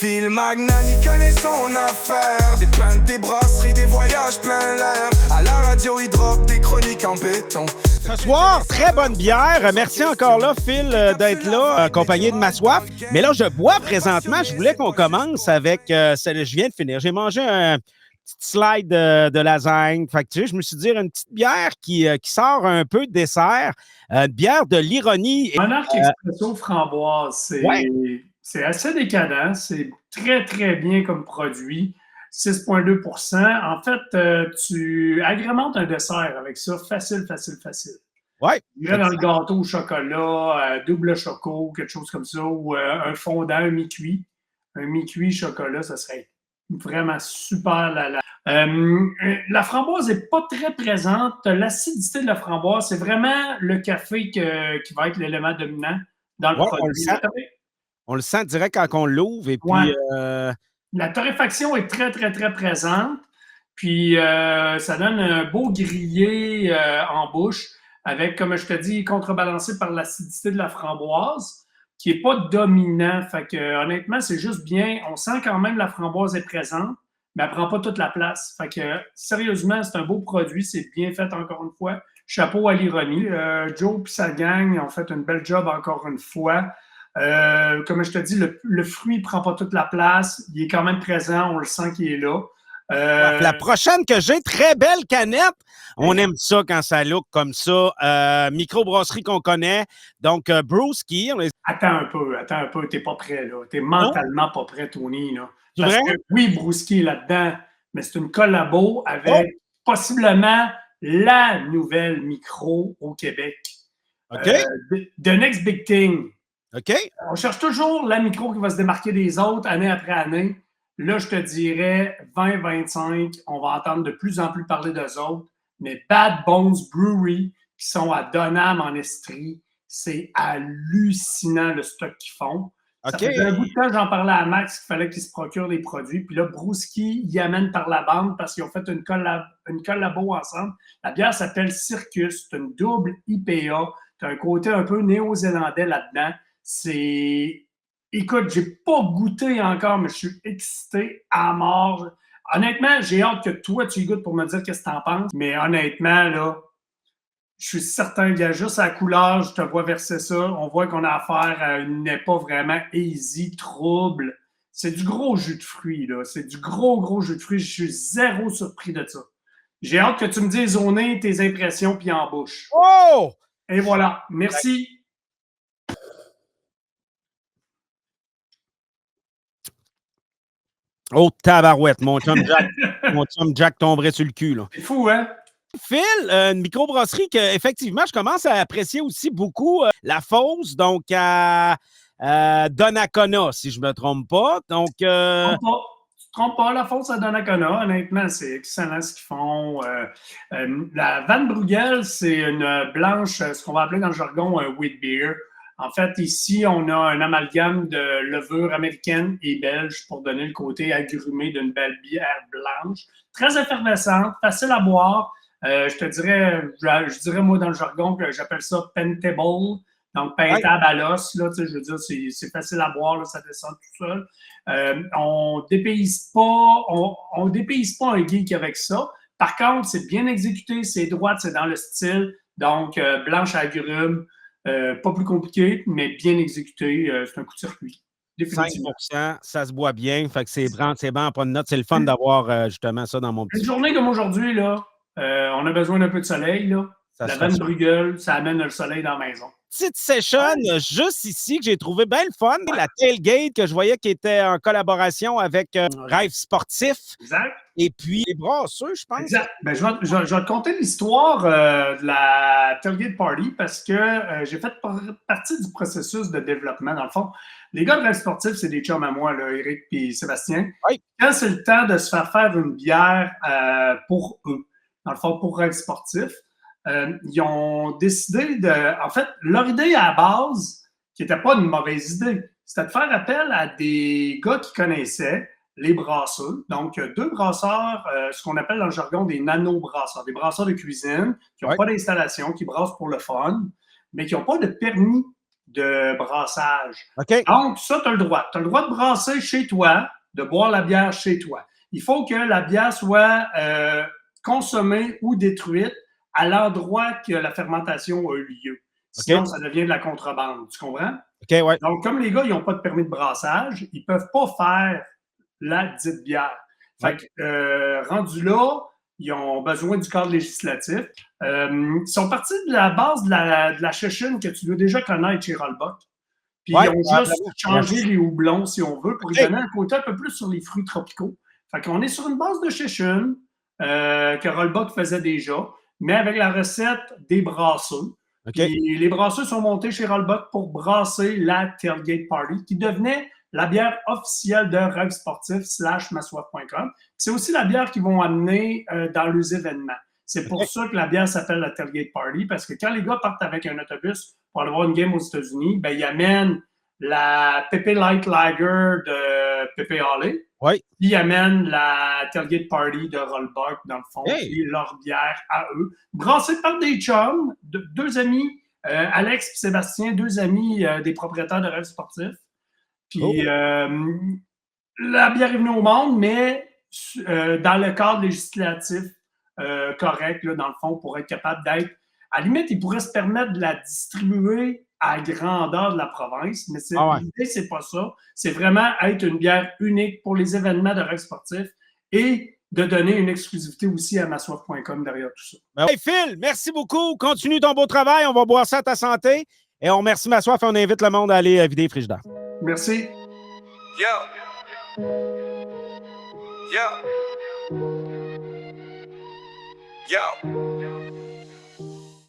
Phil Magnani connaît son affaire. Des plaintes, des brasseries, des voyages plein l'air. À la radio, il drop des chroniques en béton. Ce soir, très bonne bière. Merci encore là, Phil, d'être là, accompagné de ma soif. Mais là, je bois présentement. Je voulais qu'on commence avec celle je viens de finir. J'ai mangé un petit slide de lasagne. Fait que, tu sais, je me suis dit, une petite bière qui sort un peu de dessert. Une bière de l'ironie. Monarque Expresso framboise, c'est assez décadent. C'est très, très bien comme produit. 6,2 %. En fait, tu agrémentes un dessert avec ça. Facile. Ouais. Je dirais dans le gâteau au chocolat, double choco, quelque chose comme ça, ou un fondant, un mi-cuit. Un mi-cuit chocolat, ça serait vraiment super. La framboise n'est pas très présente. L'acidité de la framboise, c'est vraiment le café qui va être l'élément dominant dans le produit. On le sent direct quand on l'ouvre. Et puis, ouais. La torréfaction est très, très, très présente. Puis, ça donne un beau grillé en bouche avec, comme je te dis, contrebalancé par l'acidité de la framboise qui n'est pas dominant. Fait que, honnêtement, c'est juste bien. On sent quand même que la framboise est présente, mais elle ne prend pas toute la place. Fait que, sérieusement, c'est un beau produit. C'est bien fait encore une fois. Chapeau à l'ironie. Joe et sa gang ont fait une belle job encore une fois. Comme je te dis, le fruit ne prend pas toute la place. Il est quand même présent. On le sent qu'il est là. La prochaine que j'ai, très belle canette. On aime ça quand ça look comme ça. Microbrasserie qu'on connaît. Donc, Brewski. Attends un peu. T'es pas prêt, là. T'es mentalement pas prêt, Tony, là. Parce que oui, Brewski est là-dedans, mais c'est une collabo avec possiblement la nouvelle micro au Québec. OK. The next big thing. OK. On cherche toujours la micro qui va se démarquer des autres année après année. Là, je te dirais 2025, on va entendre de plus en plus parler d'eux autres. Mais Bad Bones Brewery, qui sont à Donham en Estrie, c'est hallucinant le stock qu'ils font. Okay. Ça faisait un bout de temps, j'en parlais à Max qu'il fallait qu'il se procure des produits. Puis là, Brewski y amène par la bande parce qu'ils ont fait une collabo ensemble. La bière s'appelle Circus. C'est une double IPA. Tu as un côté un peu néo-zélandais là-dedans. Écoute, j'ai pas goûté encore, mais je suis excité à mort. Honnêtement, j'ai hâte que toi, tu y goûtes pour me dire qu'est-ce que t'en penses. Mais honnêtement, là, je suis certain qu'il y a juste à la couleur, je te vois verser ça. On voit qu'on a affaire à une pas vraiment easy, trouble. C'est du gros jus de fruits, là. C'est du gros jus de fruits. Je suis zéro surpris de ça. J'ai hâte que tu me dises au nez tes impressions puis en bouche. Oh! Et voilà. Merci. Oh, tabarouette, mon chum Jack tomberait sur le cul, là. C'est fou, hein? Phil, une microbrasserie que, effectivement, je commence à apprécier aussi beaucoup la Fosse, donc à Donnacona, si je ne me trompe pas. Donc, Tu ne te trompes pas, la Fosse à Donnacona, honnêtement, c'est excellent ce qu'ils font. La Van Bruegel, c'est une blanche, ce qu'on va appeler dans le jargon un wheat beer. En fait, ici, on a un amalgame de levure américaine et belge pour donner le côté agrumé d'une belle bière blanche. Très effervescente, facile à boire. Je te dirais, je dirais moi dans le jargon que j'appelle ça pentable, donc peintable à l'os. Là, je veux dire, c'est facile à boire, là, ça descend tout seul. On dépayse pas un geek avec ça. Par contre, c'est bien exécuté, c'est droit, c'est dans le style. Donc, blanche à agrumes. Pas plus compliqué, mais bien exécuté. C'est un coup de circuit. 5%, ça se boit bien. Fait que c'est bon, pas de note. C'est le fun d'avoir justement ça dans mon petit. Une journée comme aujourd'hui, là, on a besoin d'un peu de soleil. Là. La Van Bruegel, ça amène le soleil dans la maison. Petite session juste ici que j'ai trouvé bien le fun. La tailgate que je voyais qui était en collaboration avec Rêve Sportif. Exact. Et puis les brasseux, je pense. Exact. Ben, je vais te conter l'histoire de la tailgate party parce que j'ai fait partie du processus de développement. Dans le fond, les gars de Rêve Sportif, c'est des chums à moi, là, Eric et Sébastien. Oui. Quand c'est le temps de se faire une bière pour eux, dans le fond, pour Rêve Sportif, ils ont décidé de... En fait, leur idée à la base, qui n'était pas une mauvaise idée, c'était de faire appel à des gars qui connaissaient les brasseurs. Donc, deux brasseurs, ce qu'on appelle dans le jargon des nano-brasseurs, des brasseurs de cuisine qui n'ont pas d'installation, qui brassent pour le fun, mais qui n'ont pas de permis de brassage. OK. Donc, ça, tu as le droit. Tu as le droit de brasser chez toi, de boire la bière chez toi. Il faut que la bière soit consommée ou détruite à l'endroit que la fermentation a eu lieu. Sinon, ça devient de la contrebande. Tu comprends? OK, ouais. Donc, comme les gars, ils n'ont pas de permis de brassage, ils ne peuvent pas faire la dite bière. Fait que, rendu là, ils ont besoin du cadre législatif. Ils sont partis de la base de la Chechine que tu dois déjà connaître chez Rollbuck. Puis ils ont juste changé les houblons, si on veut, pour y donner un côté un peu plus sur les fruits tropicaux. Fait qu'on est sur une base de Chechine que Rollbuck faisait déjà, mais avec la recette des brasseux. Okay. Puis les brasseux sont montés chez Rollbuck pour brasser la Tailgate Party, qui devenait la bière officielle de Rêve Sportif / massoif.com. C'est aussi la bière qu'ils vont amener dans les événements. C'est pour ça que la bière s'appelle la Tailgate Party, parce que quand les gars partent avec un autobus pour aller voir une game aux États-Unis, ben, ils amènent la Pepe Light Lager de Pepe Holly. Oui. Puis ils amènent la Tailgate Party de Rollbuck, dans le fond, Hey. et leur bière à eux. Brassée par des chums, deux amis, Alex et Sébastien, deux amis des propriétaires de Rêve Sportif. Puis la bière est venue au monde, mais dans le cadre législatif correct, là, dans le fond, pour être capable d'être... À la limite, ils pourraient se permettre de la distribuer à grandeur de la province, mais l'idée, c'est pas ça. C'est vraiment être une bière unique pour les événements de Rêve Sportif et de donner une exclusivité aussi à massoif.com derrière tout ça. Ben oui, Phil, merci beaucoup. Continue ton beau travail. On va boire ça à ta santé. Et on remercie Massoif et on invite le monde à aller vider les frigidaires. Merci. Yo. Yo. Yo.